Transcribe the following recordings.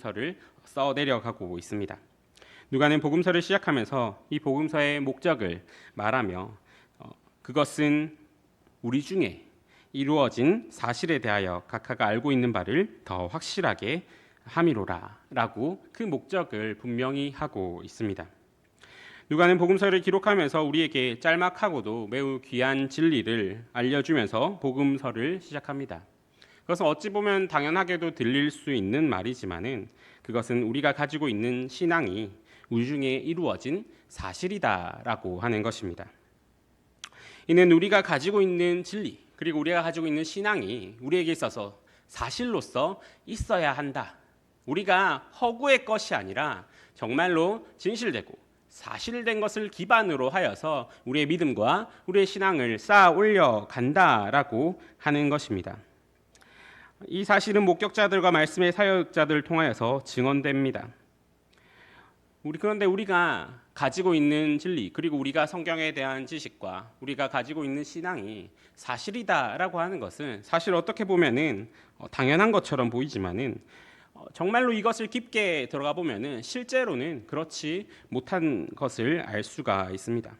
복음서를 써 내려가고 있습니다. 누가는 복음서를 시작하면서 이 복음서의 목적을 말하며 그것은 우리 중에 이루어진 사실에 대하여 각하가 알고 있는 바를 더 확실하게 함이로라 라고 그 목적을 분명히 하고 있습니다. 누가는 복음서를 기록하면서 우리에게 짤막하고도 매우 귀한 진리를 알려주면서 복음서를 시작합니다. 그것은 어찌 보면 당연하게도 들릴 수 있는 말이지만은 그것은 우리가 가지고 있는 신앙이 우리 중에 이루어진 사실이다라고 하는 것입니다. 이는 우리가 가지고 있는 진리 그리고 우리가 가지고 있는 신앙이 우리에게 있어서 사실로서 있어야 한다. 우리가 허구의 것이 아니라 정말로 진실되고 사실된 것을 기반으로 하여서 우리의 믿음과 우리의 신앙을 쌓아 올려 간다라고 하는 것입니다. 이 사실은 목격자들과 말씀의 사역자들을 통하여서 증언됩니다. 그런데 우리가 가지고 있는 진리 그리고 우리가 성경에 대한 지식과 우리가 가지고 있는 신앙이 사실이다라고 하는 것은 사실 어떻게 보면은 당연한 것처럼 보이지만은 정말로 이것을 깊게 들어가 보면은 실제로는 그렇지 못한 것을 알 수가 있습니다.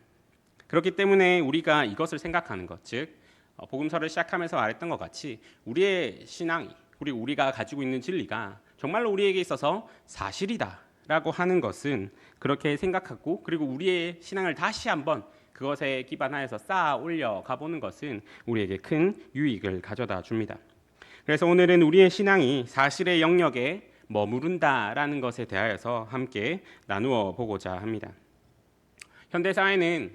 그렇기 때문에 우리가 이것을 생각하는 것, 즉 복음서를 시작하면서 말했던 것 같이 우리의 신앙이 그리고 우리가 가지고 있는 진리가 정말로 우리에게 있어서 사실이다라고 하는 것은 그렇게 생각하고 그리고 우리의 신앙을 다시 한번 그것에 기반하여서 쌓아 올려 가보는 것은 우리에게 큰 유익을 가져다 줍니다. 그래서 오늘은 우리의 신앙이 사실의 영역에 머무른다라는 것에 대하여서 함께 나누어 보고자 합니다. 현대 사회는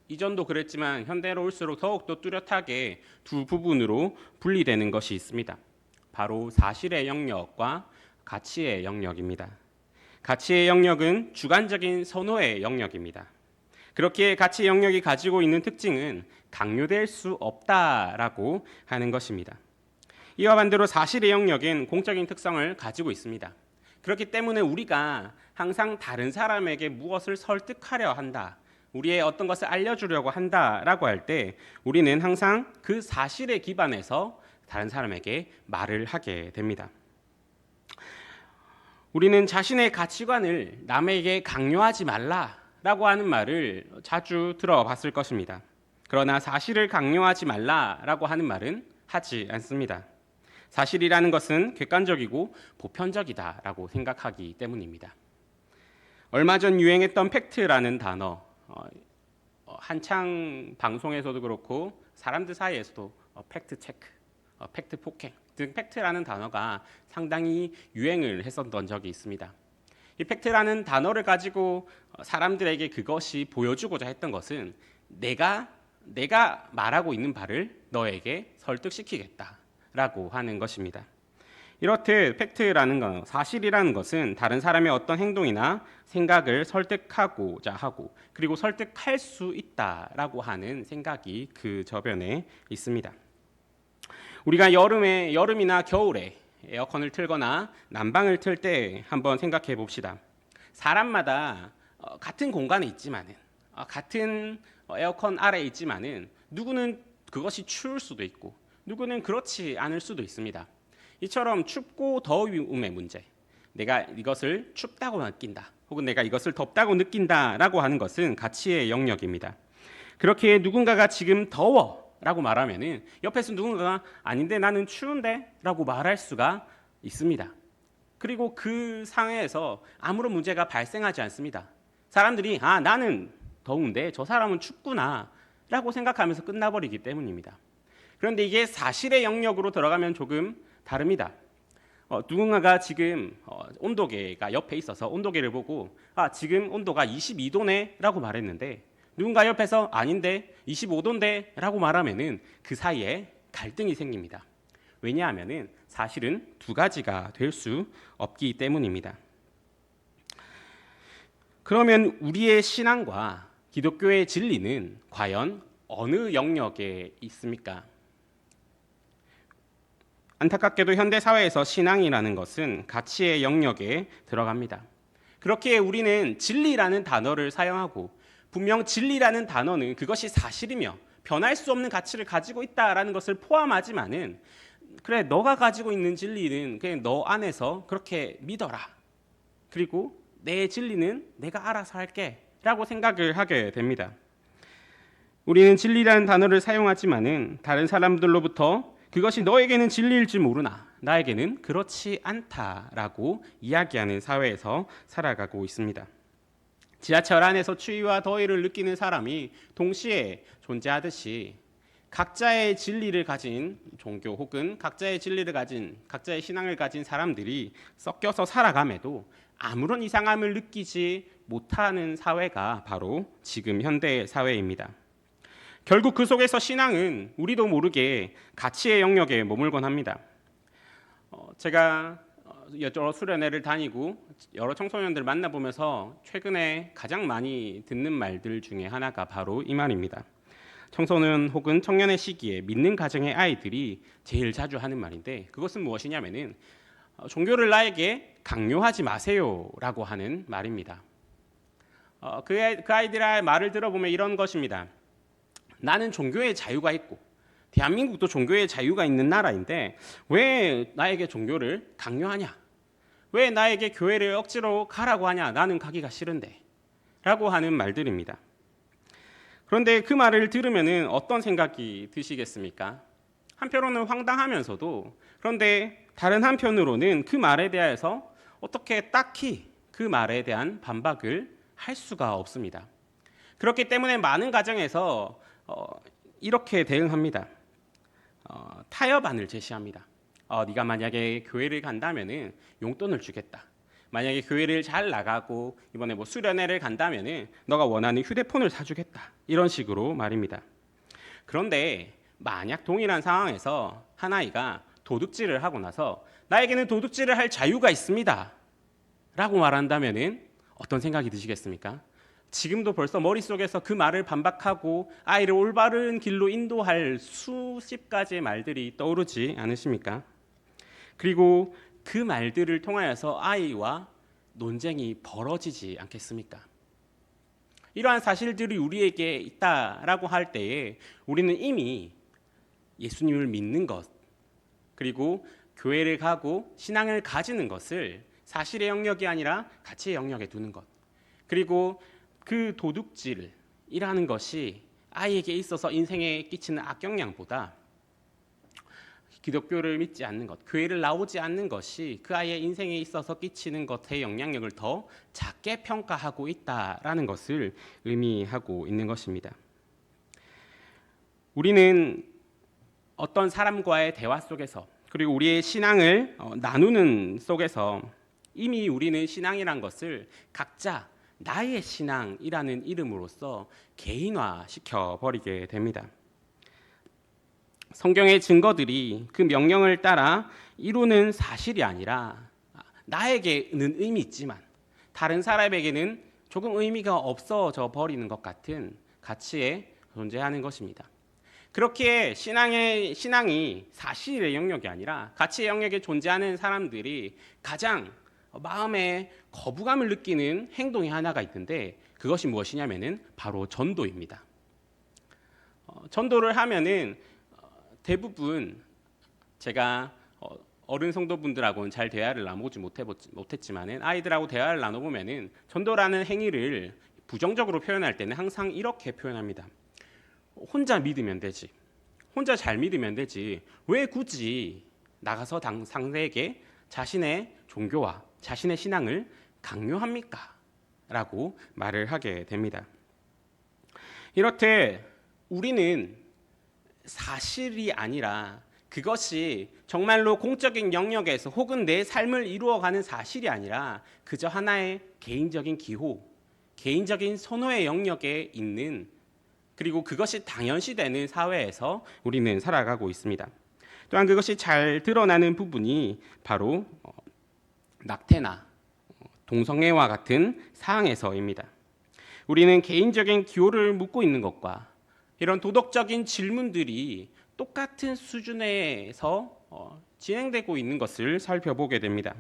이전도 그랬지만 현대로 올수록 더욱더 뚜렷하게 두 부분으로 분리되는 것이 있습니다. 바로 사실의 영역과 가치의 영역입니다. 가치의 영역은 주관적인 선호의 영역입니다. 그렇기에 가치의 영역이 가지고 있는 특징은 강요될 수 없다라고 하는 것입니다. 이와 반대로 사실의 영역은 공적인 특성을 가지고 있습니다. 그렇기 때문에 우리가 항상 다른 사람에게 무엇을 설득하려 한다, 우리의 어떤 것을 알려주려고 한다라고 할 때 우리는 항상 그 사실에 기반해서 다른 사람에게 말을 하게 됩니다. 우리는 자신의 가치관을 남에게 강요하지 말라라고 하는 말을 자주 들어봤을 것입니다. 그러나 사실을 강요하지 말라라고 하는 말은 하지 않습니다. 사실이라는 것은 객관적이고 보편적이다라고 생각하기 때문입니다. 얼마 전 유행했던 팩트라는 단어, 한창 방송에서도 그렇고 사람들 사이에서도 팩트 체크, 팩트 폭행 등 팩트라는 단어가 상당히 유행을 했었던 적이 있습니다. 이 팩트라는 단어를 가지고 사람들에게 그것이 보여주고자 했던 것은 내가 말하고 있는 바를 너에게 설득시키겠다라고 하는 것입니다. 이렇듯 팩트라는 것, 사실이라는 것은 다른 사람의 어떤 행동이나 생각을 설득하고자 하고 그리고 설득할 수 있다라고 하는 생각이 그 저변에 있습니다. 우리가 여름이나 겨울에 에어컨을 틀거나 난방을 틀 때 한번 생각해 봅시다. 사람마다 같은 공간에 있지만은 같은 에어컨 아래에 있지만은 누구는 그것이 추울 수도 있고 누구는 그렇지 않을 수도 있습니다. 이처럼 춥고 더움의 문제, 내가 이것을 춥다고 느낀다 혹은 내가 이것을 덥다고 느낀다라고 하는 것은 가치의 영역입니다. 그렇게 누군가가 지금 더워라고 말하면은 옆에서 누군가가 아닌데 나는 추운데 라고 말할 수가 있습니다. 그리고 그 상황에서 아무런 문제가 발생하지 않습니다. 사람들이 나는 더운데 저 사람은 춥구나 라고 생각하면서 끝나버리기 때문입니다. 그런데 이게 사실의 영역으로 들어가면 조금 다릅니다. 누군가가 지금 온도계가 옆에 있어서 온도계를 보고 지금 온도가 22도네 라고 말했는데 누군가 옆에서 아닌데 25도인데 라고 말하면은 그 사이에 갈등이 생깁니다. 왜냐하면은 사실은 두 가지가 될 수 없기 때문입니다. 그러면 우리의 신앙과 기독교의 진리는 과연 어느 영역에 있습니까? 안타깝게도 현대 사회에서 신앙이라는 것은 가치의 영역에 들어갑니다. 그렇기에 우리는 진리라는 단어를 사용하고 분명 진리라는 단어는 그것이 사실이며 변할 수 없는 가치를 가지고 있다라는 것을 포함하지만은 그래, 너가 가지고 있는 진리는 그냥 너 안에서 그렇게 믿어라. 그리고 내 진리는 내가 알아서 할게 라고 생각을 하게 됩니다. 우리는 진리라는 단어를 사용하지만은 다른 사람들로부터 그것이 너에게는 진리일지 모르나 나에게는 그렇지 않다라고 이야기하는 사회에서 살아가고 있습니다. 지하철 안에서 추위와 더위를 느끼는 사람이 동시에 존재하듯이 각자의 진리를 가진 종교 혹은 각자의 진리를 가진 각자의 신앙을 가진 사람들이 섞여서 살아감에도 아무런 이상함을 느끼지 못하는 사회가 바로 지금 현대 사회입니다. 결국 그 속에서 신앙은 우리도 모르게 가치의 영역에 머물곤 합니다. 제가 여러 수련회를 다니고 여러 청소년들 만나보면서 최근에 가장 많이 듣는 말들 중에 하나가 바로 이 말입니다. 청소년 혹은 청년의 시기에 믿는 가정의 아이들이 제일 자주 하는 말인데 그것은 무엇이냐면은 종교를 나에게 강요하지 마세요라고 하는 말입니다. 그 아이들의 말을 들어보면 이런 것입니다. 나는 종교의 자유가 있고 대한민국도 종교의 자유가 있는 나라인데 왜 나에게 종교를 강요하냐? 왜 나에게 교회를 억지로 가라고 하냐? 나는 가기가 싫은데 라고 하는 말들입니다. 그런데 그 말을 들으면 어떤 생각이 드시겠습니까? 한편으로는 황당하면서도 그런데 다른 한편으로는 그 말에 대해서 어떻게 딱히 그 말에 대한 반박을 할 수가 없습니다. 그렇기 때문에 많은 가정에서 이렇게 대응합니다. 타협안을 제시합니다. 네가 만약에 교회를 간다면은 용돈을 주겠다. 만약에 교회를 잘 나가고 이번에 수련회를 간다면은 너가 원하는 휴대폰을 사주겠다. 이런 식으로 말입니다. 그런데 만약 동일한 상황에서 한 아이가 도둑질을 하고 나서 나에게는 도둑질을 할 자유가 있습니다. 라고 말한다면은 어떤 생각이 드시겠습니까? 지금도 벌써 머릿속에서 그 말을 반박하고 아이를 올바른 길로 인도할 수십 가지의 말들이 떠오르지 않으십니까? 그리고 그 말들을 통하여서 아이와 논쟁이 벌어지지 않겠습니까? 이러한 사실들이 우리에게 있다라고 할 때에 우리는 이미 예수님을 믿는 것 그리고 교회를 가고 신앙을 가지는 것을 사실의 영역이 아니라 가치의 영역에 두는 것 그리고 그 도둑질이라는 것이 아이에게 있어서 인생에 끼치는 악영향보다 기독교를 믿지 않는 것, 교회를 나오지 않는 것이 그 아이의 인생에 있어서 끼치는 것의 영향력을 더 작게 평가하고 있다라는 것을 의미하고 있는 것입니다. 우리는 어떤 사람과의 대화 속에서 그리고 우리의 신앙을 나누는 속에서 이미 우리는 신앙이란 것을 각자 나의 신앙이라는 이름으로써 개인화시켜 버리게 됩니다. 성경의 증거들이 그 명령을 따라 이루는 사실이 아니라 나에게는 의미 있지만 다른 사람에게는 조금 의미가 없어져 버리는 것 같은 가치에 존재하는 것입니다. 그렇게 신앙이 사실의 영역이 아니라 가치의 영역에 존재하는 사람들이 가장 마음에 거부감을 느끼는 행동이 하나가 있는데 그것이 무엇이냐면은 바로 전도입니다. 전도를 하면은 대부분 제가 어른 성도분들하고는 잘 대화를 나누지 못했지만은 아이들하고 대화를 나눠보면은 전도라는 행위를 부정적으로 표현할 때는 항상 이렇게 표현합니다. 혼자 믿으면 되지. 혼자 잘 믿으면 되지. 왜 굳이 나가서 상대에게 자신의 종교와 자신의 신앙을 강요합니까? 라고 말을 하게 됩니다. 이렇듯 우리는 사실이 아니라 그것이 정말로 공적인 영역에서 혹은 내 삶을 이루어가는 사실이 아니라 그저 하나의 개인적인 기호, 개인적인 선호의 영역에 있는 그리고 그것이 당연시되는 사회에서 우리는 살아가고 있습니다. 또한 그것이 잘 드러나는 부분이 바로 낙태나 동성애와 같은 사항에서입니다. 우리는 개인적인 기호를 묻고 있는 것과 이런 도덕적인 질문들이 똑같은 수준에서 진행되고 있는 것을 살펴보게 됩니다.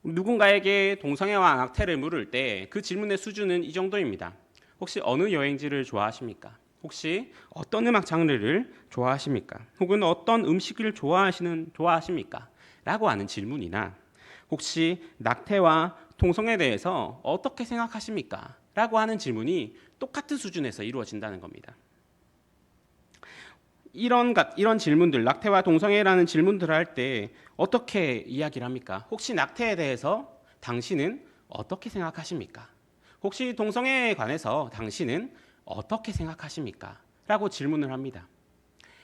누군가에게 동성애와 낙태를 물을 때 그 질문의 수준은 이 정도입니다. 혹시 어느 여행지를 좋아하십니까? 혹시 어떤 음악 장르를 좋아하십니까? 혹은 어떤 음식을 좋아하십니까? 라고 하는 질문이나 혹시 낙태와 동성애에 대해서 어떻게 생각하십니까? 라고 하는 질문이 똑같은 수준에서 이루어진다는 겁니다. 이런 질문들, 낙태와 동성애라는 질문들을 할 때 어떻게 이야기를 합니까? 혹시 낙태에 대해서 당신은 어떻게 생각하십니까? 혹시 동성애에 관해서 당신은 어떻게 생각하십니까? 라고 질문을 합니다.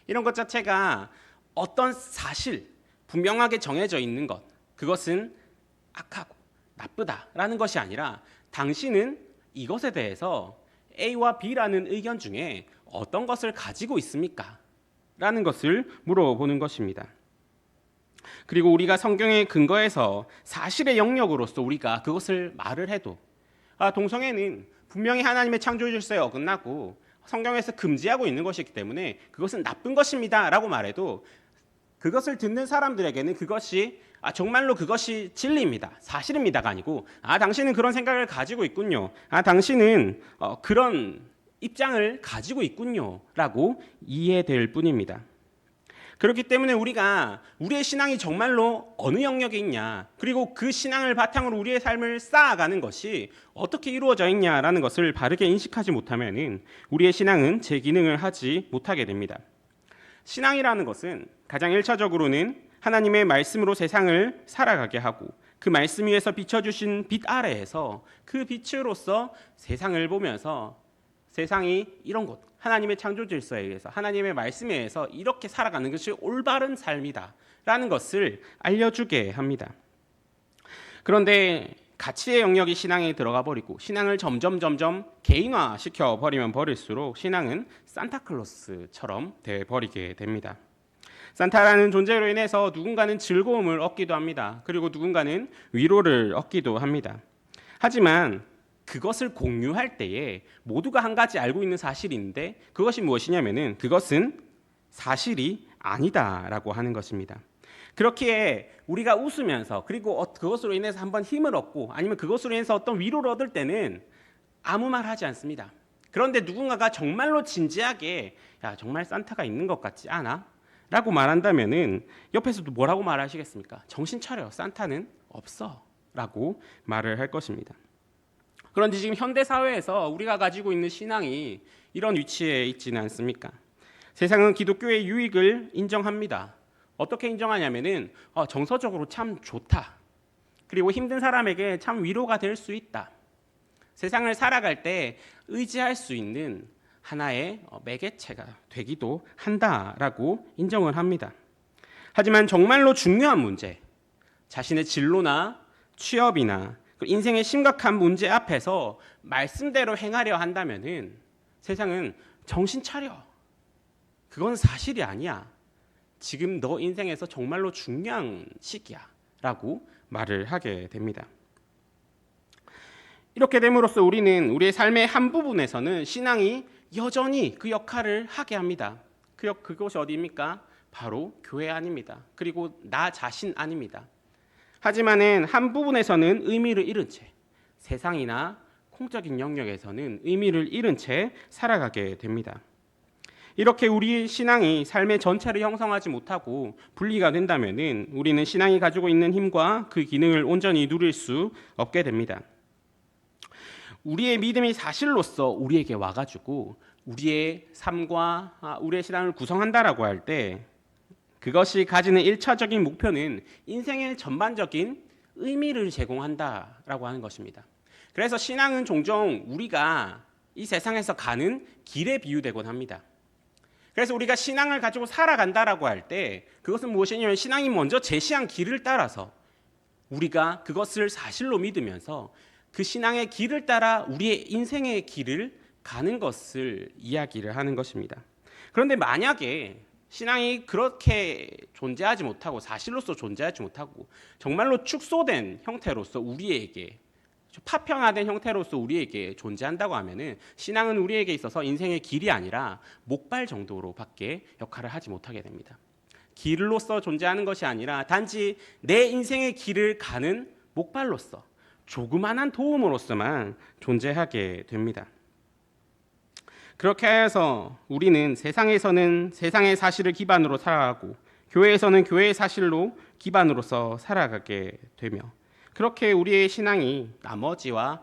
이런 것 자체가 어떤 사실, 분명하게 정해져 있는 것, 그것은 악하고 나쁘다라는 것이 아니라 당신은 이것에 대해서 A와 B라는 의견 중에 어떤 것을 가지고 있습니까? 라는 것을 물어보는 것입니다. 그리고 우리가 성경의 근거에서 사실의 영역으로서 우리가 그것을 말을 해도 동성애는 분명히 하나님의 창조 질서에 어긋나고 성경에서 금지하고 있는 것이기 때문에 그것은 나쁜 것입니다 라고 말해도 그것을 듣는 사람들에게는 그것이 정말로 그것이 진리입니다, 사실입니다가 아니고 당신은 그런 생각을 가지고 있군요, 당신은 그런 입장을 가지고 있군요 라고 이해될 뿐입니다. 그렇기 때문에 우리가 우리의 신앙이 정말로 어느 영역에 있냐, 그리고 그 신앙을 바탕으로 우리의 삶을 쌓아가는 것이 어떻게 이루어져 있냐라는 것을 바르게 인식하지 못하면 우리의 신앙은 제 기능을 하지 못하게 됩니다. 신앙이라는 것은 가장 1차적으로는 하나님의 말씀으로 세상을 살아가게 하고 그 말씀 위에서 비춰주신 빛 아래에서 그 빛으로서 세상을 보면서 세상이 이런 곳, 하나님의 창조 질서에 의해서 하나님의 말씀에 의해서 이렇게 살아가는 것이 올바른 삶이다 라는 것을 알려주게 합니다. 그런데 가치의 영역이 신앙에 들어가 버리고 신앙을 점점 개인화시켜 버리면 버릴수록 신앙은 산타클로스처럼 돼 버리게 됩니다. 산타라는 존재로 인해서 누군가는 즐거움을 얻기도 합니다. 그리고 누군가는 위로를 얻기도 합니다. 하지만 그것을 공유할 때에 모두가 한 가지 알고 있는 사실이 있는데 그것이 무엇이냐면은 그것은 사실이 아니다라고 하는 것입니다. 그렇기에 우리가 웃으면서 그리고 그것으로 인해서 한번 힘을 얻고 아니면 그것으로 인해서 어떤 위로를 얻을 때는 아무 말 하지 않습니다. 그런데 누군가가 정말로 진지하게 야 정말 산타가 있는 것 같지 않아? 라고 말한다면은 옆에서도 뭐라고 말하시겠습니까? 정신 차려, 산타는 없어 라고 말을 할 것입니다. 그런데 지금 현대 사회에서 우리가 가지고 있는 신앙이 이런 위치에 있지는 않습니까? 세상은 기독교의 유익을 인정합니다. 어떻게 인정하냐면은 정서적으로 참 좋다. 그리고 힘든 사람에게 참 위로가 될 수 있다. 세상을 살아갈 때 의지할 수 있는 하나의 매개체가 되기도 한다라고 인정을 합니다. 하지만 정말로 중요한 문제, 자신의 진로나 취업이나 인생의 심각한 문제 앞에서 말씀대로 행하려 한다면은 세상은 정신 차려. 그건 사실이 아니야. 지금 너 인생에서 정말로 중요한 시기야. 라고 말을 하게 됩니다. 이렇게 됨으로써 우리는 우리의 삶의 한 부분에서는 신앙이 여전히 그 역할을 하게 합니다. 그것이 어디입니까? 바로 교회 아닙니다. 그리고 나 자신 아닙니다. 하지만은 한 부분에서는 의미를 잃은 채 세상이나 공적인 영역에서는 의미를 잃은 채 살아가게 됩니다. 이렇게 우리 신앙이 삶의 전체를 형성하지 못하고 분리가 된다면은 우리는 신앙이 가지고 있는 힘과 그 기능을 온전히 누릴 수 없게 됩니다. 우리의 믿음이 사실로서 우리에게 와가지고 우리의 삶과 우리의 신앙을 구성한다라고 할 때 그것이 가지는 1차적인 목표는 인생의 전반적인 의미를 제공한다라고 하는 것입니다. 그래서 신앙은 종종 우리가 이 세상에서 가는 길에 비유되곤 합니다. 그래서 우리가 신앙을 가지고 살아간다라고 할 때 그것은 무엇이냐면 신앙이 먼저 제시한 길을 따라서 우리가 그것을 사실로 믿으면서 그 신앙의 길을 따라 우리의 인생의 길을 가는 것을 이야기를 하는 것입니다. 그런데 만약에 신앙이 그렇게 존재하지 못하고 사실로서 존재하지 못하고 정말로 축소된 형태로서 우리에게 파편화된 형태로서 우리에게 존재한다고 하면은 신앙은 우리에게 있어서 인생의 길이 아니라 목발 정도로밖에 역할을 하지 못하게 됩니다. 길로서 존재하는 것이 아니라 단지 내 인생의 길을 가는 목발로서 조그만한 도움으로서만 존재하게 됩니다. 그렇게 해서 우리는 세상에서는 세상의 사실을 기반으로 살아가고 교회에서는 교회의 사실로 기반으로서 살아가게 되며 그렇게 우리의 신앙이 나머지와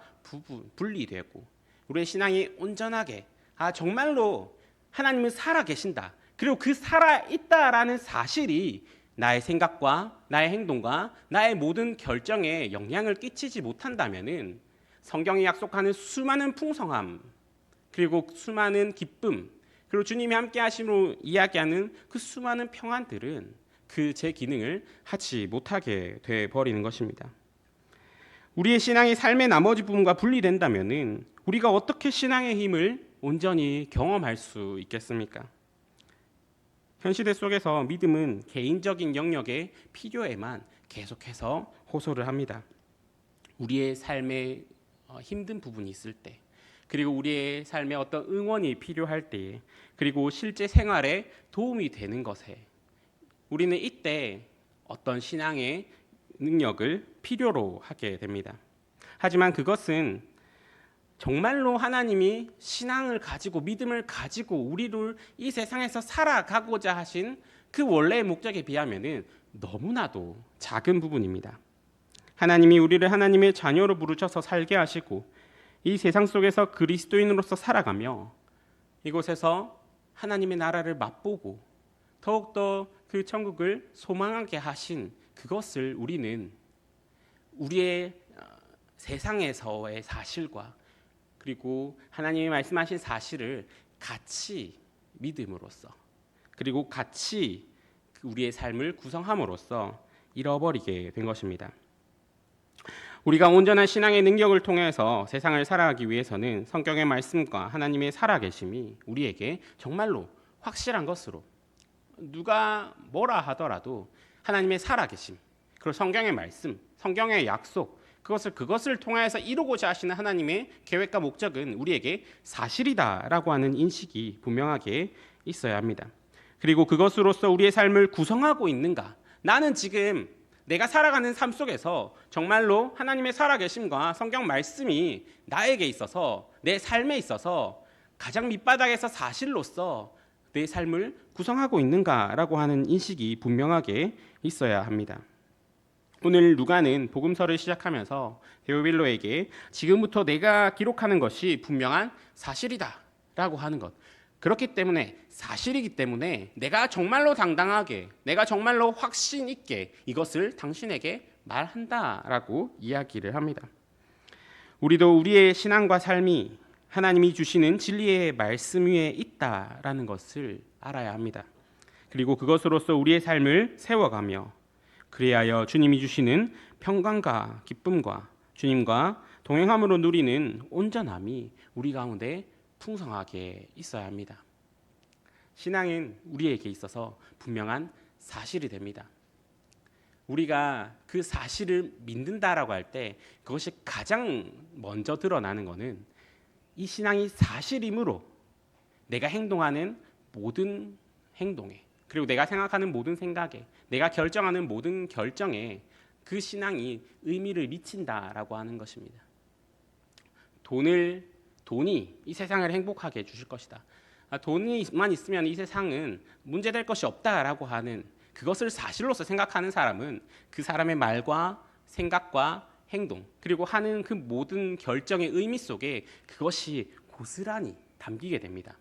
분리되고 우리의 신앙이 온전하게 정말로 하나님은 살아 계신다. 그리고 그 살아 있다라는 사실이 나의 생각과 나의 행동과 나의 모든 결정에 영향을 끼치지 못한다면은 성경이 약속하는 수많은 풍성함 그리고 수많은 기쁨 그리고 주님이 함께 하심으로 이야기하는 그 수많은 평안들은 그 제 기능을 하지 못하게 돼 버리는 것입니다. 우리의 신앙이 삶의 나머지 부분과 분리된다면은 우리가 어떻게 신앙의 힘을 온전히 경험할 수 있겠습니까? 현 시대 속에서 믿음은 개인적인 영역의 필요에만 계속해서 호소를 합니다. 우리의 삶에 힘든 부분이 있을 때, 그리고 우리의 삶에 어떤 응원이 필요할 때에, 그리고 실제 생활에 도움이 되는 것에 우리는 이때 어떤 신앙의 능력을 필요로 하게 됩니다. 하지만 그것은 정말로 하나님이 신앙을 가지고 믿음을 가지고 우리를 이 세상에서 살아가고자 하신 그 원래의 목적에 비하면은 너무나도 작은 부분입니다. 하나님이 우리를 하나님의 자녀로 부르셔서 살게 하시고 이 세상 속에서 그리스도인으로서 살아가며 이곳에서 하나님의 나라를 맛보고 더욱더 그 천국을 소망하게 하신 그것을 우리는 우리의 세상에서의 사실과 그리고 하나님이 말씀하신 사실을 같이 믿음으로써 그리고 같이 우리의 삶을 구성함으로써 잃어버리게 된 것입니다. 우리가 온전한 신앙의 능력을 통해서 세상을 살아가기 위해서는 성경의 말씀과 하나님의 살아계심이 우리에게 정말로 확실한 것으로 누가 뭐라 하더라도 하나님의 살아계심 그리고 성경의 말씀, 성경의 약속 그것을 통해서 이루고자 하시는 하나님의 계획과 목적은 우리에게 사실이다라고 하는 인식이 분명하게 있어야 합니다. 그리고 그것으로서 우리의 삶을 구성하고 있는가? 나는 지금 내가 살아가는 삶 속에서 정말로 하나님의 살아계심과 성경 말씀이 나에게 있어서 내 삶에 있어서 가장 밑바닥에서 사실로서 내 삶을 구성하고 있는가라고 하는 인식이 분명하게 있어야 합니다. 오늘 누가는 복음서를 시작하면서 데오빌로에게 지금부터 내가 기록하는 것이 분명한 사실이다라고 하는 것. 그렇기 때문에 사실이기 때문에 내가 정말로 당당하게 내가 정말로 확신 있게 이것을 당신에게 말한다라고 이야기를 합니다. 우리도 우리의 신앙과 삶이 하나님이 주시는 진리의 말씀 위에 있다라는 것을 알아야 합니다. 그리고 그것으로서 우리의 삶을 세워가며 그리하여 주님이 주시는 평강과 기쁨과 주님과 동행함으로 누리는 온전함이 우리 가운데 풍성하게 있어야 합니다. 신앙은 우리에게 있어서 분명한 사실이 됩니다. 우리가 그 사실을 믿는다라고 할 때 그것이 가장 먼저 드러나는 것은 이 신앙이 사실이므로 내가 행동하는 모든 행동에 그리고 내가 생각하는 모든 생각에 내가 결정하는 모든 결정에 그 신앙이 의미를 미친다라고 하는 것입니다. 돈이 이 세상을 행복하게 해주실 것이다. 돈이만 있으면 이 세상은 문제될 것이 없다라고 하는 그것을 사실로서 생각하는 사람은 그 사람의 말과 생각과 행동 그리고 하는 그 모든 결정의 의미 속에 그것이 고스란히 담기게 됩니다.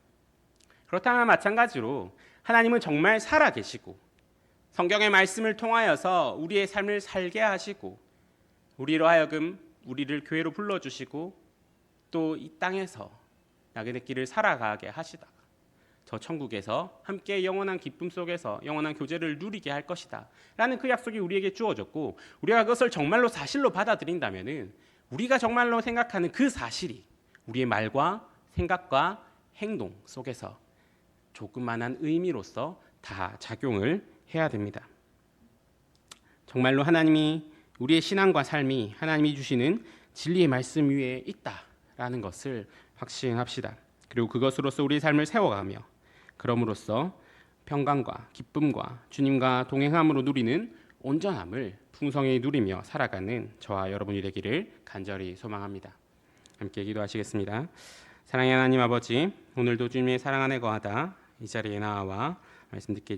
그렇다면 마찬가지로 하나님은 정말 살아계시고 성경의 말씀을 통하여서 우리의 삶을 살게 하시고 우리로 하여금 우리를 교회로 불러주시고 또 이 땅에서 야곱의 길을 살아가게 하시다가 저 천국에서 함께 영원한 기쁨 속에서 영원한 교제를 누리게 할 것이다 라는 그 약속이 우리에게 주어졌고 우리가 그것을 정말로 사실로 받아들인다면 우리가 정말로 생각하는 그 사실이 우리의 말과 생각과 행동 속에서 조그만한 의미로서 다 작용을 해야 됩니다. 정말로 하나님이 우리의 신앙과 삶이 하나님이 주시는 진리의 말씀 위에 있다라는 것을 확신합시다. 그리고 그것으로서 우리의 삶을 세워가며 그럼으로써 평강과 기쁨과 주님과 동행함으로 누리는 온전함을 풍성히 누리며 살아가는 저와 여러분이 되기를 간절히 소망합니다. 함께 기도하시겠습니다. 사랑의 하나님 아버지, 오늘도 주님의 사랑 안에 거하다 이 자리에 나와 말씀 듣게